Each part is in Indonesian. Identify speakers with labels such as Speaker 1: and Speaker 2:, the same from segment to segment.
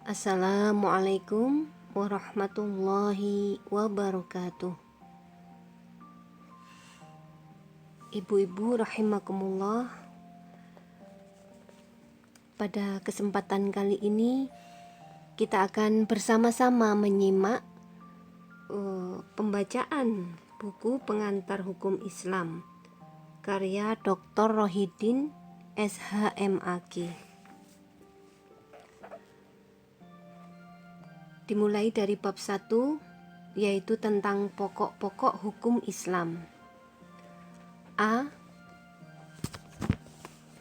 Speaker 1: Assalamualaikum warahmatullahi wabarakatuh. Ibu-ibu rahimakumullah, pada kesempatan kali ini kita akan bersama-sama menyimak pembacaan buku Pengantar Hukum Islam karya Dr. Rohidin SHMAG. Dimulai dari bab 1, yaitu tentang pokok-pokok hukum Islam. A.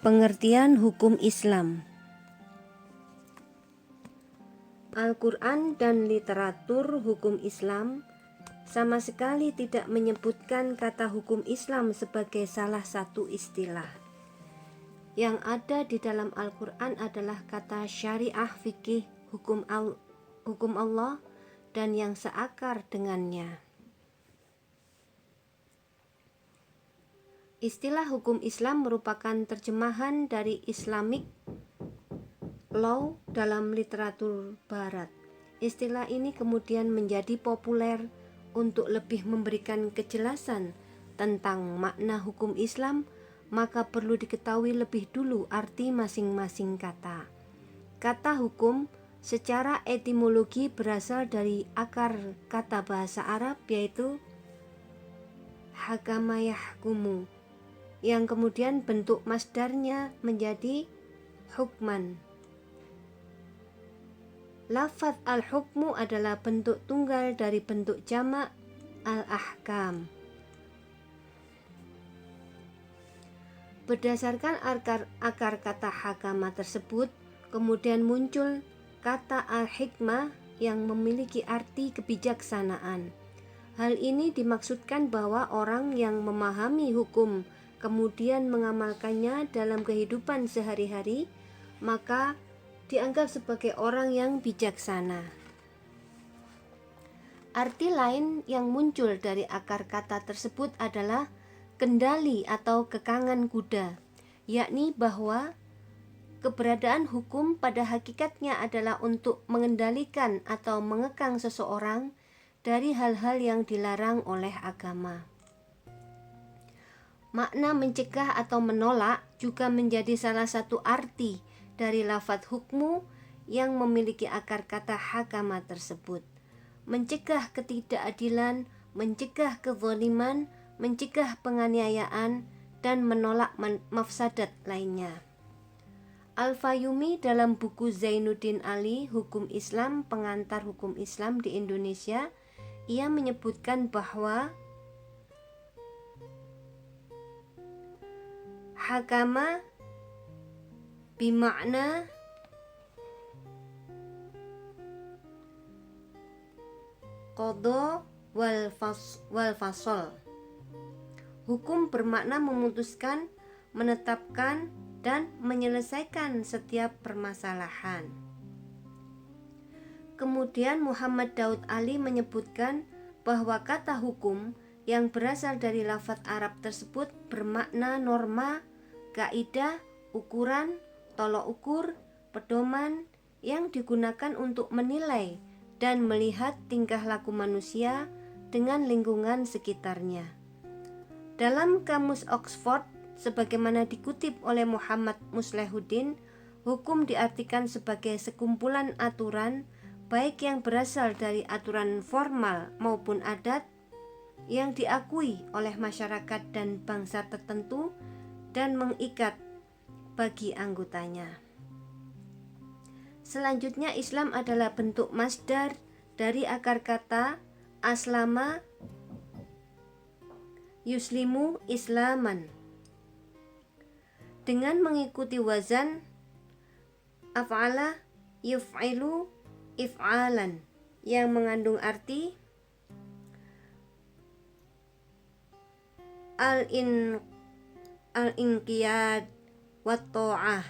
Speaker 1: Pengertian hukum Islam. Al-Quran dan literatur hukum Islam sama sekali tidak menyebutkan kata hukum Islam sebagai salah satu istilah. Yang ada di dalam Al-Quran adalah kata syariah, fikih, hukum Allah, dan yang seakar dengannya. Istilah hukum Islam merupakan terjemahan dari Islamic law dalam literatur barat. Istilah ini kemudian menjadi populer untuk lebih memberikan kejelasan tentang makna hukum Islam, maka perlu diketahui lebih dulu arti masing-masing kata. Kata hukum secara etimologi berasal dari akar kata bahasa Arab, yaitu hakama yahkumu, yang kemudian bentuk masdarnya menjadi hukman. Lafaz al-hukmu adalah bentuk tunggal dari bentuk jamak al-ahkam. Berdasarkan akar kata hakama tersebut, kemudian muncul kata al-hikmah yang memiliki arti kebijaksanaan. Hal ini dimaksudkan bahwa orang yang memahami hukum kemudian mengamalkannya dalam kehidupan sehari-hari, maka dianggap sebagai orang yang bijaksana. Arti lain yang muncul dari akar kata tersebut adalah kendali atau kekangan kuda, yakni bahwa keberadaan hukum pada hakikatnya adalah untuk mengendalikan atau mengekang seseorang dari hal-hal yang dilarang oleh agama. Makna mencegah atau menolak juga menjadi salah satu arti dari lafaz hukmu yang memiliki akar kata hakama tersebut. Mencegah ketidakadilan, mencegah kezaliman, mencegah penganiayaan, dan menolak mafsadat lainnya. Al-Fayumi dalam buku Zainuddin Ali, Hukum Islam, Pengantar Hukum Islam di Indonesia, ia menyebutkan bahwa hakama bimakna qadha wal fasl. Hukum bermakna memutuskan, menetapkan, dan menyelesaikan setiap permasalahan. Kemudian Muhammad Daud Ali menyebutkan bahwa kata hukum yang berasal dari lafaz Arab tersebut bermakna norma, kaidah, ukuran, tolok ukur, pedoman yang digunakan untuk menilai dan melihat tingkah laku manusia dengan lingkungan sekitarnya. Dalam Kamus Oxford, sebagaimana dikutip oleh Muhammad Muslehuddin, hukum diartikan sebagai sekumpulan aturan, baik yang berasal dari aturan formal maupun adat, yang diakui oleh masyarakat dan bangsa tertentu dan mengikat bagi anggotanya. Selanjutnya, Islam adalah bentuk masdar dari akar kata aslama yuslimu islaman, dengan mengikuti wazan af'ala yuf'ilu if'alan, yang mengandung arti al-inqiyad wa ta'ah,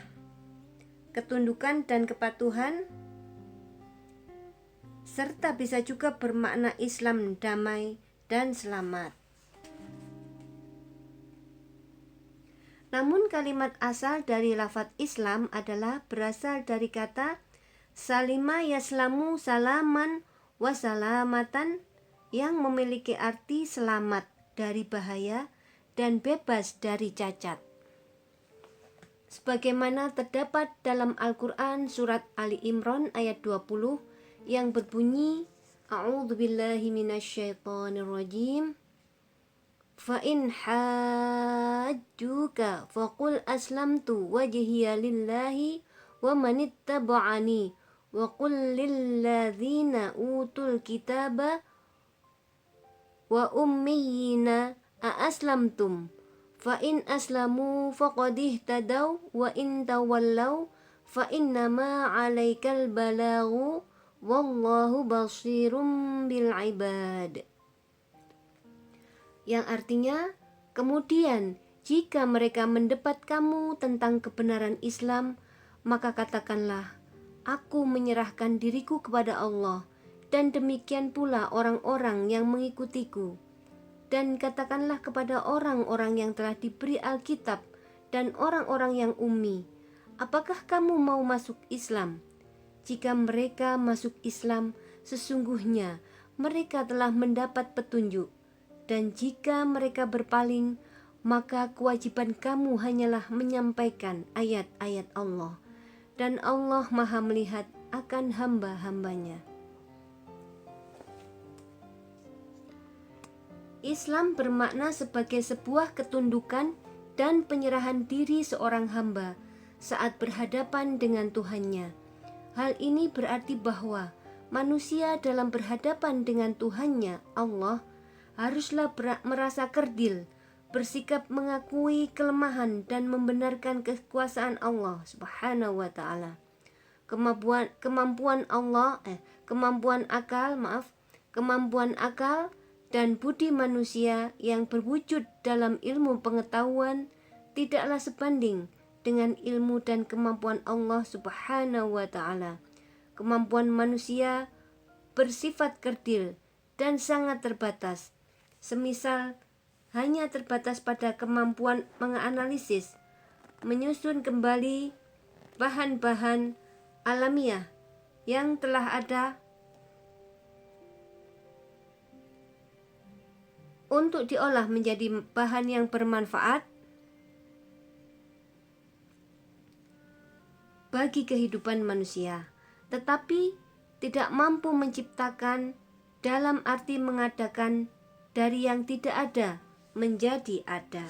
Speaker 1: ketundukan dan kepatuhan, serta bisa juga bermakna Islam damai dan selamat. Namun kalimat asal dari lafaz Islam adalah berasal dari kata Salima yaslamu salaman wa salamatan, yang memiliki arti selamat dari bahaya dan bebas dari cacat. Sebagaimana terdapat dalam Al-Quran surat Ali Imran ayat 20 yang berbunyi, A'udzubillahi minasyaitonirrajim. Fa in hajjuka faqul aslamtu wajhiya lillahi wa manittaba'ani wa qul lilladzina utul kitaba wa ummiyina a'aslamtum fa in aslamu faqad ihtadaw wa in tawallaw fa innama 'alaikal balaghu wallahu basirum bil ibad. Yang artinya, kemudian jika mereka mendebat kamu tentang kebenaran Islam, maka katakanlah, aku menyerahkan diriku kepada Allah, dan demikian pula orang-orang yang mengikutiku. Dan katakanlah kepada orang-orang yang telah diberi Alkitab dan orang-orang yang ummi, apakah kamu mau masuk Islam? Jika mereka masuk Islam, sesungguhnya mereka telah mendapat petunjuk. Dan jika mereka berpaling, maka kewajiban kamu hanyalah menyampaikan ayat-ayat Allah. Dan Allah Maha melihat akan hamba-hambanya. Islam bermakna sebagai sebuah ketundukan dan penyerahan diri seorang hamba saat berhadapan dengan Tuhannya. Hal ini berarti bahwa manusia dalam berhadapan dengan Tuhannya, Allah, haruslah merasa kerdil, bersikap mengakui kelemahan dan membenarkan kekuasaan Allah Subhanahu wa taala. Kemampuan akal dan budi manusia yang berwujud dalam ilmu pengetahuan tidaklah sebanding dengan ilmu dan kemampuan Allah Subhanahu wa taala. Kemampuan manusia bersifat kerdil dan sangat terbatas. Semisal hanya terbatas pada kemampuan menganalisis, menyusun kembali bahan-bahan alamiah yang telah ada untuk diolah menjadi bahan yang bermanfaat bagi kehidupan manusia, tetapi tidak mampu menciptakan dalam arti mengadakan dari yang tidak ada menjadi ada.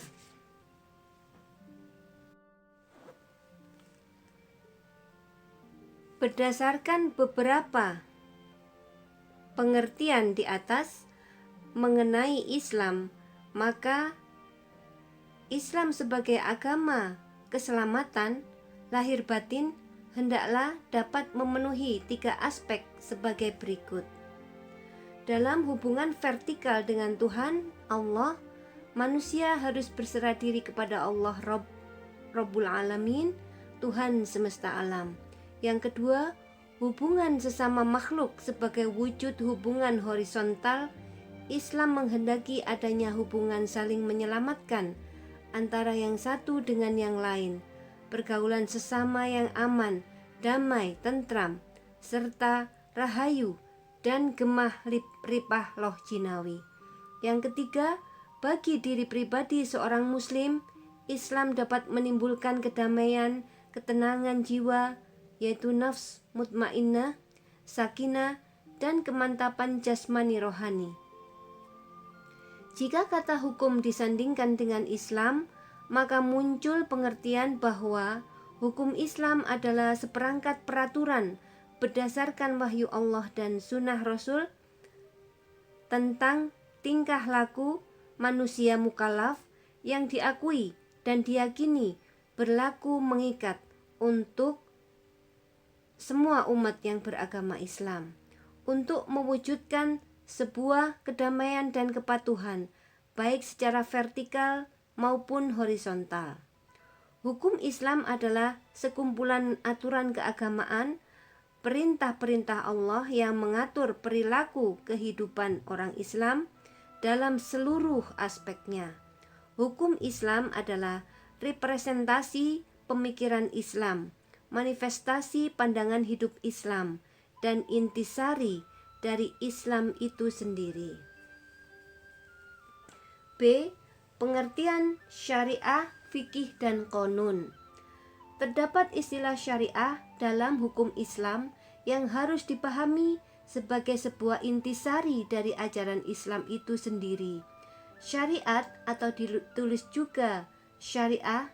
Speaker 1: Berdasarkan beberapa pengertian di atas mengenai Islam, maka Islam sebagai agama keselamatan lahir batin hendaklah dapat memenuhi 3 aspek sebagai berikut. Dalam hubungan vertikal dengan Tuhan, Allah, manusia harus berserah diri kepada Allah Rabbul Alamin, Tuhan semesta alam. Yang kedua, hubungan sesama makhluk sebagai wujud hubungan horizontal. Islam menghendaki adanya hubungan saling menyelamatkan antara yang satu dengan yang lain, pergaulan sesama yang aman, damai, tentram, serta rahayu dan gemah ripah loh jinawi. Yang ketiga, bagi diri pribadi seorang muslim, Islam dapat menimbulkan kedamaian, ketenangan jiwa, yaitu nafs mutmainnah, sakinah, dan kemantapan jasmani rohani. Jika kata hukum disandingkan dengan Islam, maka muncul pengertian bahwa hukum Islam adalah seperangkat peraturan berdasarkan wahyu Allah dan sunnah Rasul tentang tingkah laku manusia mukallaf yang diakui dan diyakini berlaku mengikat untuk semua umat yang beragama Islam, untuk mewujudkan sebuah kedamaian dan kepatuhan baik secara vertikal maupun horizontal. Hukum Islam adalah sekumpulan aturan keagamaan, perintah-perintah Allah yang mengatur perilaku kehidupan orang Islam dalam seluruh aspeknya. Hukum Islam adalah representasi pemikiran Islam, manifestasi pandangan hidup Islam dan intisari dari Islam itu sendiri. B. Pengertian syariah, fikih, dan qanun. Terdapat istilah syariah dalam hukum Islam yang harus dipahami sebagai sebuah intisari dari ajaran Islam itu sendiri. Syariat atau ditulis juga syariah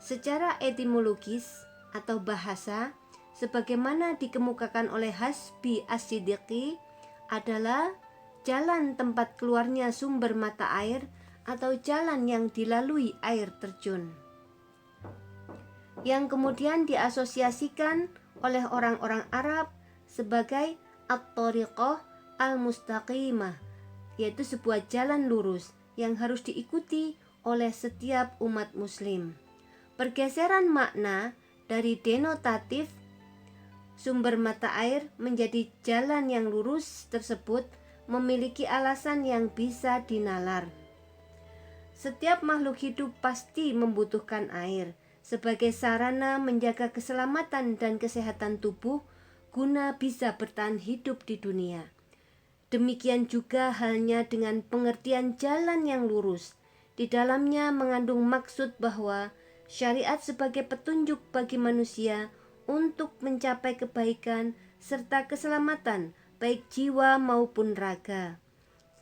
Speaker 1: secara etimologis atau bahasa sebagaimana dikemukakan oleh Hasbi As-Siddiqi adalah jalan tempat keluarnya sumber mata air atau jalan yang dilalui air terjun, yang kemudian diasosiasikan oleh orang-orang Arab sebagai at-tariqah al-mustaqimah, yaitu sebuah jalan lurus yang harus diikuti oleh setiap umat muslim. Pergeseran makna dari denotatif sumber mata air menjadi jalan yang lurus tersebut memiliki alasan yang bisa dinalar. Setiap makhluk hidup pasti membutuhkan air sebagai sarana menjaga keselamatan dan kesehatan tubuh guna bisa bertahan hidup di dunia. Demikian juga halnya dengan pengertian jalan yang lurus. Di dalamnya mengandung maksud bahwa syariat sebagai petunjuk bagi manusia untuk mencapai kebaikan serta keselamatan baik jiwa maupun raga.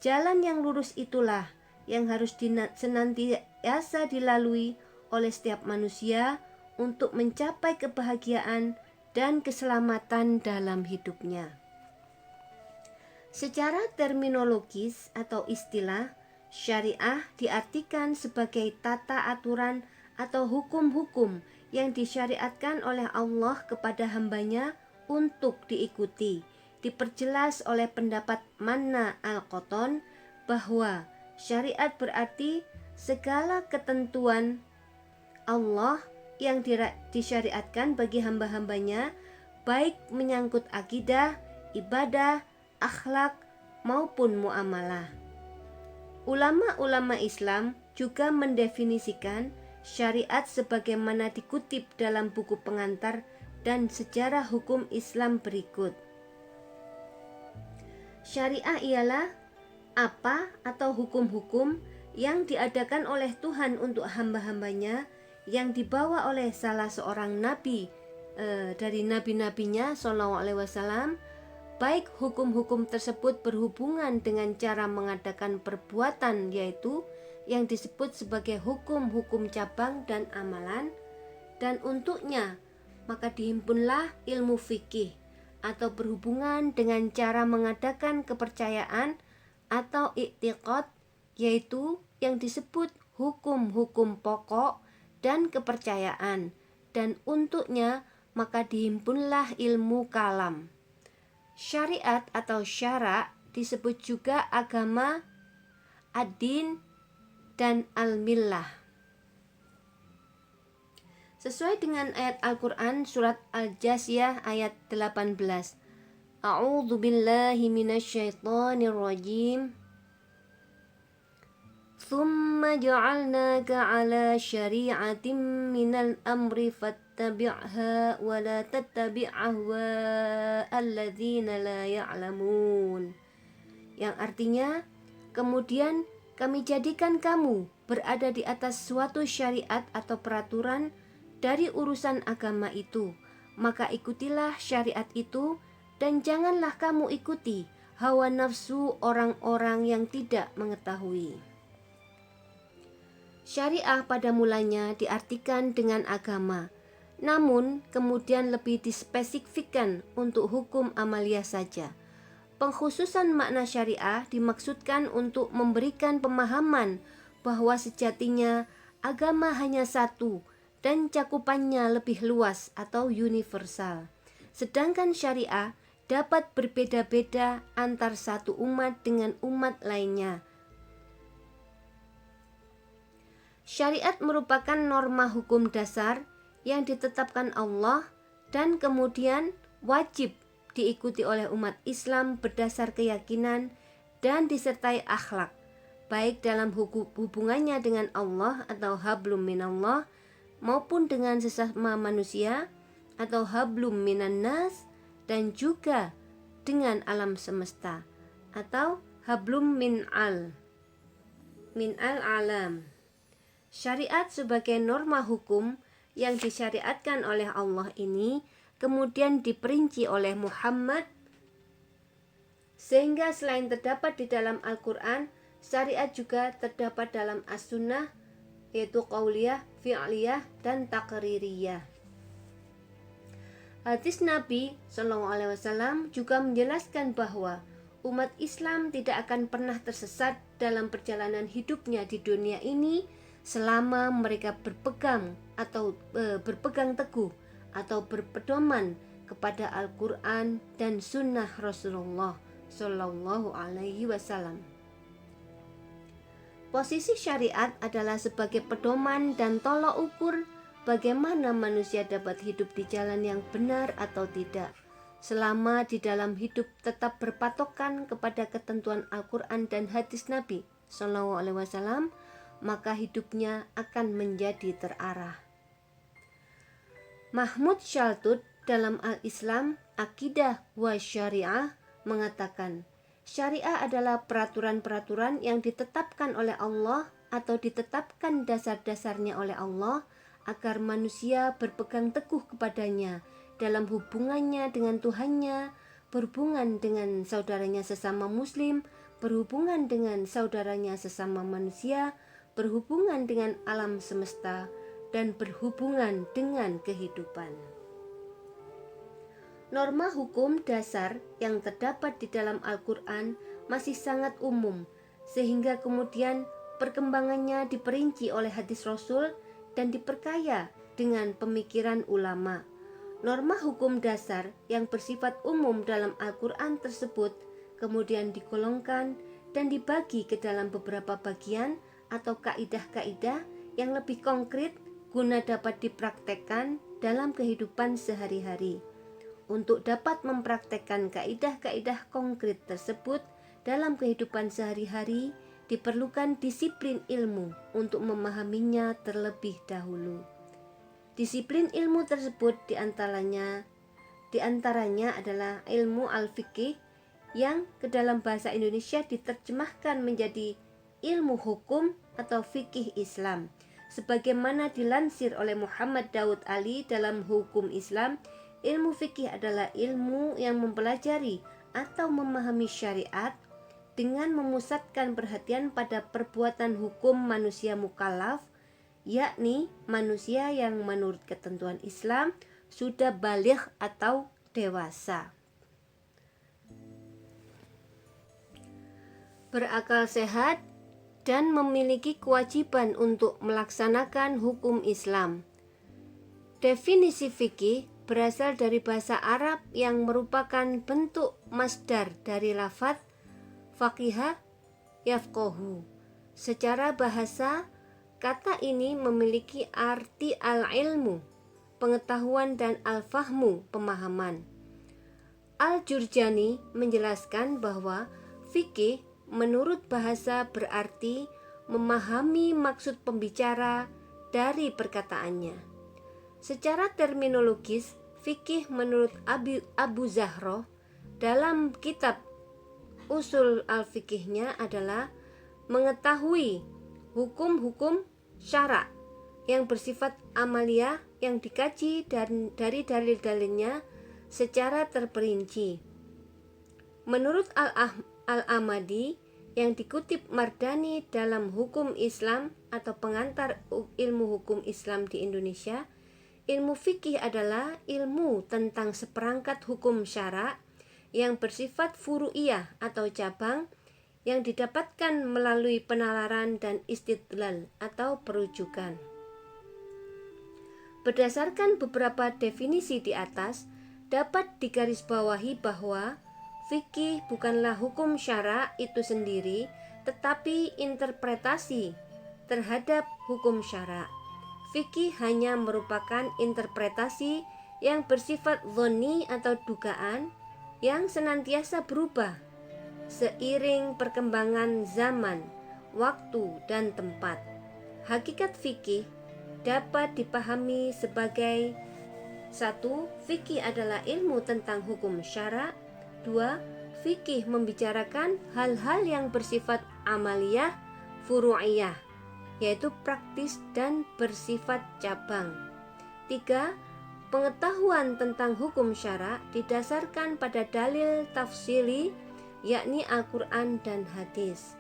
Speaker 1: Jalan yang lurus itulah yang harus senantiasa dilalui oleh setiap manusia untuk mencapai kebahagiaan dan keselamatan dalam hidupnya. Secara terminologis atau istilah, syariah diartikan sebagai tata aturan atau hukum-hukum yang disyariatkan oleh Allah kepada hambanya untuk diikuti. Diperjelas oleh pendapat Manna Al-Qotton bahwa syariat berarti segala ketentuan Allah yang disyariatkan bagi hamba-hambanya, baik menyangkut akidah, ibadah, akhlak, maupun muamalah. Ulama-ulama Islam juga mendefinisikan syariat sebagaimana dikutip dalam buku pengantar dan sejarah hukum Islam berikut. Syariah ialah apa atau hukum-hukum yang diadakan oleh Tuhan untuk hamba-hambanya yang dibawa oleh salah seorang nabi dari nabi-nabinya SAW, baik hukum-hukum tersebut berhubungan dengan cara mengadakan perbuatan, yaitu yang disebut sebagai hukum-hukum cabang dan amalan, dan untuknya maka dihimpunlah ilmu fikih atau berhubungan dengan cara mengadakan kepercayaan atau i'tiqad, yaitu yang disebut hukum-hukum pokok dan kepercayaan, dan untuknya maka dihimpunlah ilmu kalam. Syariat atau syara' disebut juga agama, ad-din, dan al-millah. Sesuai dengan ayat Al-Quran surat Al-Jasiyah ayat 18. A'udzu billahi minasyaitonir rajim. Tsumma ja'alnaka 'ala syari'atin minal amri fattabi'ha wa la tattabi' ahwa'al ladzina la ya'lamun. Yang artinya, kemudian kami jadikan kamu berada di atas suatu syariat atau peraturan dari urusan agama itu, maka ikutilah syariat itu dan janganlah kamu ikuti hawa nafsu orang-orang yang tidak mengetahui. Syariah pada mulanya diartikan dengan agama, namun kemudian lebih dispesifikkan untuk hukum amalia saja. Pengkhususan makna syariah dimaksudkan untuk memberikan pemahaman bahwa sejatinya agama hanya satu dan cakupannya lebih luas atau universal. Sedangkan syariah dapat berbeda-beda antar satu umat dengan umat lainnya. Syariat merupakan norma hukum dasar yang ditetapkan Allah dan kemudian wajib diikuti oleh umat Islam berdasar keyakinan dan disertai akhlak, baik dalam hubungannya dengan Allah atau hablum minallah maupun dengan sesama manusia atau hablum minan nas, dan juga dengan alam semesta atau hablum min al alam. Syariat sebagai norma hukum yang disyariatkan oleh Allah ini kemudian diperinci oleh Muhammad, sehingga selain terdapat di dalam Al-Quran, syariat juga terdapat dalam As-Sunnah, yaitu qauliyah, fi'liyah, dan taqririyah. Hadis Nabi SAW juga menjelaskan bahwa umat Islam tidak akan pernah tersesat dalam perjalanan hidupnya di dunia ini selama mereka berpegang teguh atau berpedoman kepada Al-Quran dan Sunnah Rasulullah Sallallahu Alaihi Wasallam. Posisi syariat adalah sebagai pedoman dan tolak ukur bagaimana manusia dapat hidup di jalan yang benar atau tidak. Selama di dalam hidup tetap berpatokan kepada ketentuan Al-Quran dan hadis Nabi Sallallahu Alaihi Wasallam, maka hidupnya akan menjadi terarah. Mahmud Shaltut dalam Al-Islam, Aqidah wa Syariah mengatakan, syariah adalah peraturan-peraturan yang ditetapkan oleh Allah atau ditetapkan dasar-dasarnya oleh Allah agar manusia berpegang teguh kepadanya dalam hubungannya dengan Tuhannya, berhubungan dengan saudaranya sesama muslim, berhubungan dengan saudaranya sesama manusia, berhubungan dengan alam semesta, dan berhubungan dengan kehidupan. Norma hukum dasar yang terdapat di dalam Al-Quran masih sangat umum, sehingga kemudian perkembangannya diperinci oleh hadis Rasul dan diperkaya dengan pemikiran ulama. Norma hukum dasar yang bersifat umum dalam Al-Quran tersebut kemudian digolongkan dan dibagi ke dalam beberapa bagian atau kaidah-kaidah yang lebih konkret guna dapat dipraktekkan dalam kehidupan sehari-hari. Untuk dapat mempraktekkan kaidah-kaidah konkret tersebut dalam kehidupan sehari-hari, diperlukan disiplin ilmu untuk memahaminya terlebih dahulu. Disiplin ilmu tersebut diantaranya adalah ilmu al-fiqih yang ke dalam bahasa Indonesia diterjemahkan menjadi ilmu hukum atau fikih Islam. Sebagaimana dilansir oleh Muhammad Daud Ali dalam Hukum Islam, ilmu fikih adalah ilmu yang mempelajari atau memahami syariat dengan memusatkan perhatian pada perbuatan hukum manusia mukallaf, yakni manusia yang menurut ketentuan Islam sudah baligh atau dewasa, berakal sehat, dan memiliki kewajiban untuk melaksanakan hukum Islam. Definisi fikih berasal dari bahasa Arab yang merupakan bentuk masdar dari lafadz faqihah yafqahu. Secara bahasa, kata ini memiliki arti al-ilmu, pengetahuan, dan al-fahmu, pemahaman. Al-Jurjani menjelaskan bahwa fikih menurut bahasa berarti memahami maksud pembicara dari perkataannya. Secara terminologis, fikih menurut Abu Zahroh dalam kitab usul al-fikihnya adalah mengetahui hukum-hukum syara yang bersifat amaliyah yang dikaji dari dalil-dalilnya secara terperinci. Menurut Al-Amadi yang dikutip Mardani dalam Hukum Islam atau pengantar ilmu hukum Islam di Indonesia, ilmu fikih adalah ilmu tentang seperangkat hukum syara yang bersifat furu'iyah atau cabang yang didapatkan melalui penalaran dan istidlal atau perujukan. Berdasarkan beberapa definisi di atas, dapat digarisbawahi bahwa fikih bukanlah hukum syara itu sendiri, tetapi interpretasi terhadap hukum syara. Fikih hanya merupakan interpretasi yang bersifat dhonni atau dugaan yang senantiasa berubah seiring perkembangan zaman, waktu, dan tempat. Hakikat fikih dapat dipahami sebagai 1. Fikih adalah ilmu tentang hukum syara. 2. Fikih membicarakan hal-hal yang bersifat amaliyah, furu'iyah, yaitu praktis dan bersifat cabang. 3. Pengetahuan tentang hukum syara didasarkan pada dalil tafsili, yakni Al-Quran dan hadis.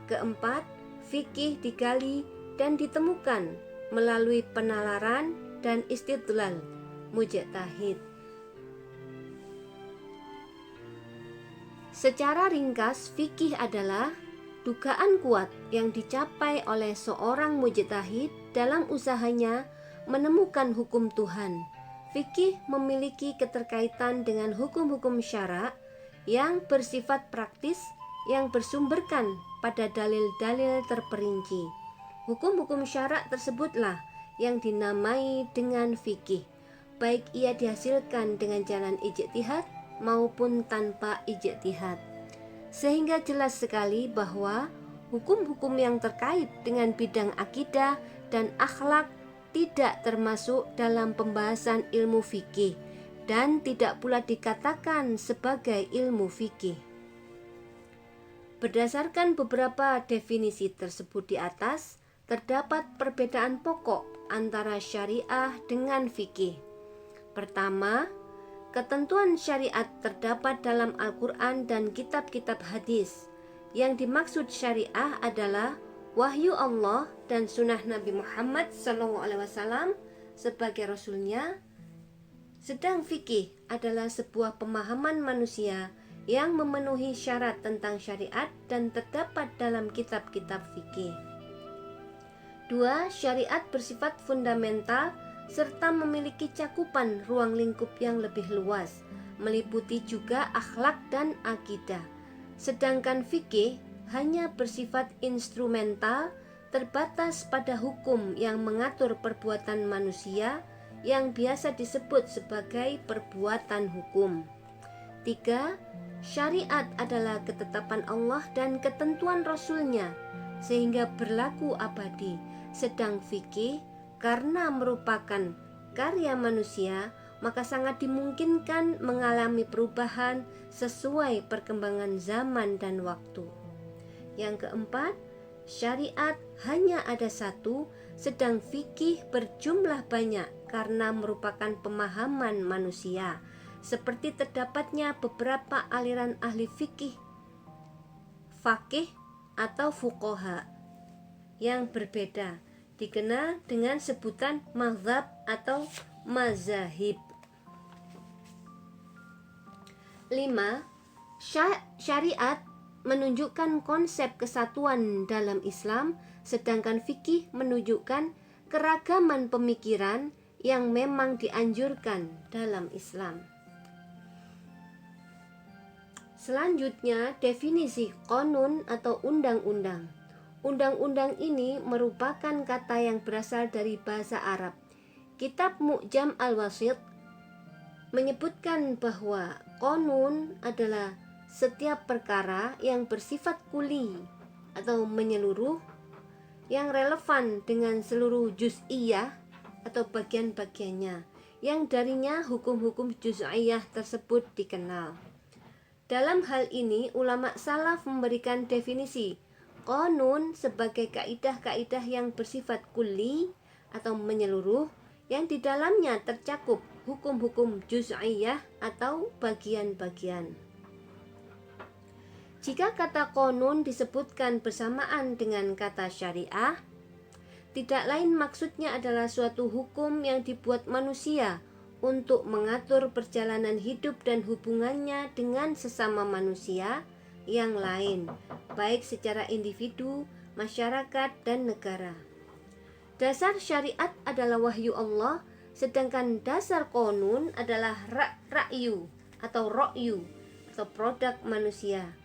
Speaker 1: Keempat, fikih digali dan ditemukan melalui penalaran dan istidlal mujtahid. Secara ringkas, fikih adalah dugaan kuat yang dicapai oleh seorang mujtahid dalam usahanya menemukan hukum Tuhan. Fikih memiliki keterkaitan dengan hukum-hukum syara yang bersifat praktis yang bersumberkan pada dalil-dalil terperinci. Hukum-hukum syara tersebutlah yang dinamai dengan fikih, baik ia dihasilkan dengan jalan ijtihad maupun tanpa ijtihad. Sehingga jelas sekali bahwa hukum-hukum yang terkait dengan bidang akidah dan akhlak tidak termasuk dalam pembahasan ilmu fikih dan tidak pula dikatakan sebagai ilmu fikih. Berdasarkan beberapa definisi tersebut di atas, terdapat perbedaan pokok antara syariah dengan fikih. Pertama, ketentuan syariat terdapat dalam Al-Quran dan kitab-kitab hadis. Yang dimaksud syariah adalah wahyu Allah dan sunnah Nabi Muhammad SAW sebagai Rasulnya. Sedang fikih adalah sebuah pemahaman manusia yang memenuhi syarat tentang syariat dan terdapat dalam kitab-kitab fikih. 2. Syariat bersifat fundamental serta memiliki cakupan ruang lingkup yang lebih luas, meliputi juga akhlak dan akidah. Sedangkan fikih hanya bersifat instrumental, terbatas pada hukum yang mengatur perbuatan manusia yang biasa disebut sebagai perbuatan hukum. 3. Syariat adalah ketetapan Allah dan ketentuan Rasul-Nya sehingga berlaku abadi. Sedang fikih karena merupakan karya manusia, maka sangat dimungkinkan mengalami perubahan sesuai perkembangan zaman dan waktu. Yang keempat, syariat hanya ada satu, sedang fikih berjumlah banyak karena merupakan pemahaman manusia, seperti terdapatnya beberapa aliran ahli fikih, faqih atau fuqaha yang berbeda, dikenal dengan sebutan mazhab atau mazahib. 5. Syariat menunjukkan konsep kesatuan dalam Islam, sedangkan fikih menunjukkan keragaman pemikiran yang memang dianjurkan dalam Islam. Selanjutnya, definisi qanun atau undang-undang. Undang-undang ini merupakan kata yang berasal dari bahasa Arab. Kitab Mu'jam al-Wasit menyebutkan bahwa qanun adalah setiap perkara yang bersifat kuli atau menyeluruh, yang relevan dengan seluruh juz'iyah atau bagian-bagiannya, yang darinya hukum-hukum juz'iyah tersebut dikenal. Dalam hal ini, ulama salaf memberikan definisi qanun sebagai kaidah-kaidah yang bersifat kulli atau menyeluruh, yang di dalamnya tercakup hukum-hukum juz'iyah atau bagian-bagian. Jika kata qanun disebutkan bersamaan dengan kata syariah, tidak lain maksudnya adalah suatu hukum yang dibuat manusia untuk mengatur perjalanan hidup dan hubungannya dengan sesama manusia yang lain, baik secara individu, masyarakat, dan negara. Dasar syariat adalah wahyu Allah, sedangkan dasar qanun adalah ra'yu atau ro'yu atau produk manusia.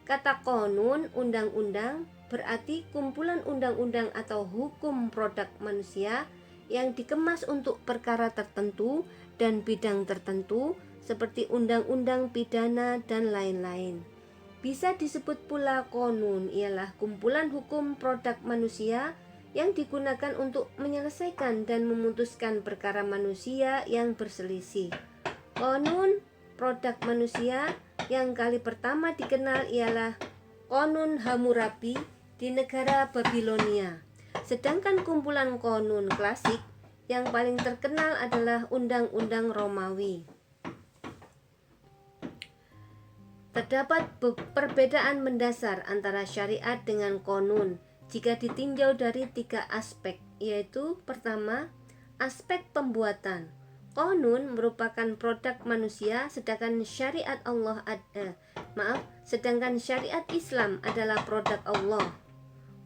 Speaker 1: Kata qanun, undang-undang, berarti kumpulan undang-undang atau hukum produk manusia yang dikemas untuk perkara tertentu dan bidang tertentu seperti undang-undang pidana dan lain-lain. Bisa disebut pula qanun ialah kumpulan hukum produk manusia yang digunakan untuk menyelesaikan dan memutuskan perkara manusia yang berselisih. Qanun, produk manusia yang kali pertama dikenal ialah Qanun Hammurabi di negara Babilonia. Sedangkan kumpulan qanun klasik yang paling terkenal adalah Undang-Undang Romawi. Terdapat perbedaan mendasar antara syariat dengan qanun jika ditinjau dari 3 aspek, yaitu pertama, aspek pembuatan. Qanun merupakan produk manusia, sedangkan syariat syariat Islam adalah produk Allah.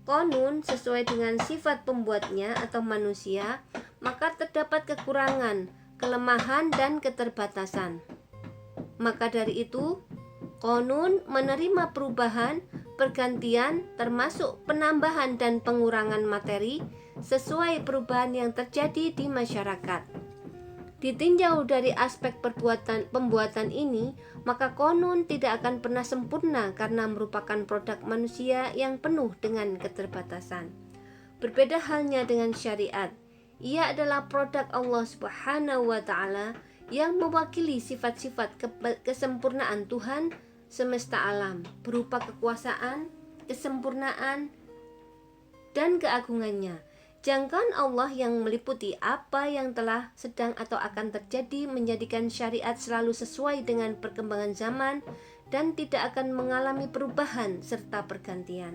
Speaker 1: Qanun sesuai dengan sifat pembuatnya atau manusia, maka terdapat kekurangan, kelemahan, dan keterbatasan. Maka dari itu, qanun menerima perubahan, pergantian, termasuk penambahan dan pengurangan materi sesuai perubahan yang terjadi di masyarakat. Ditinjau dari aspek pembuatan ini, maka qanun tidak akan pernah sempurna karena merupakan produk manusia yang penuh dengan keterbatasan. Berbeda halnya dengan syariat. Ia adalah produk Allah Subhanahu wa Ta'ala yang mewakili sifat-sifat kesempurnaan Tuhan semesta alam, berupa kekuasaan, kesempurnaan, dan keagungannya. Jangkauan Allah yang meliputi apa yang telah, sedang, atau akan terjadi menjadikan syariat selalu sesuai dengan perkembangan zaman dan tidak akan mengalami perubahan serta pergantian.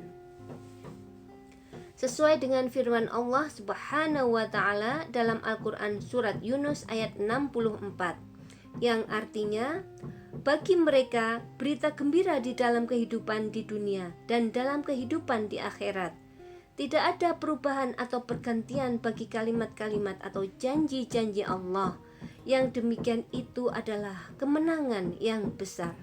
Speaker 1: Sesuai dengan firman Allah Subhanahu wa Ta'ala dalam Al-Quran surat Yunus ayat 64, yang artinya, bagi mereka berita gembira di dalam kehidupan di dunia dan dalam kehidupan di akhirat. Tidak ada perubahan atau pergantian bagi kalimat-kalimat atau janji-janji Allah. Yang demikian itu adalah kemenangan yang besar.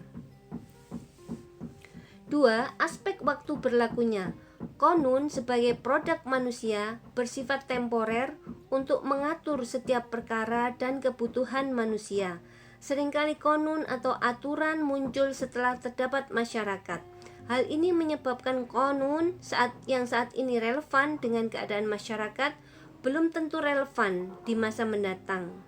Speaker 1: 2. Aspek waktu berlakunya. Qanun sebagai produk manusia bersifat temporer untuk mengatur setiap perkara dan kebutuhan manusia. Seringkali qanun atau aturan muncul setelah terdapat masyarakat. Hal ini menyebabkan qanun saat ini relevan dengan keadaan masyarakat belum tentu relevan di masa mendatang.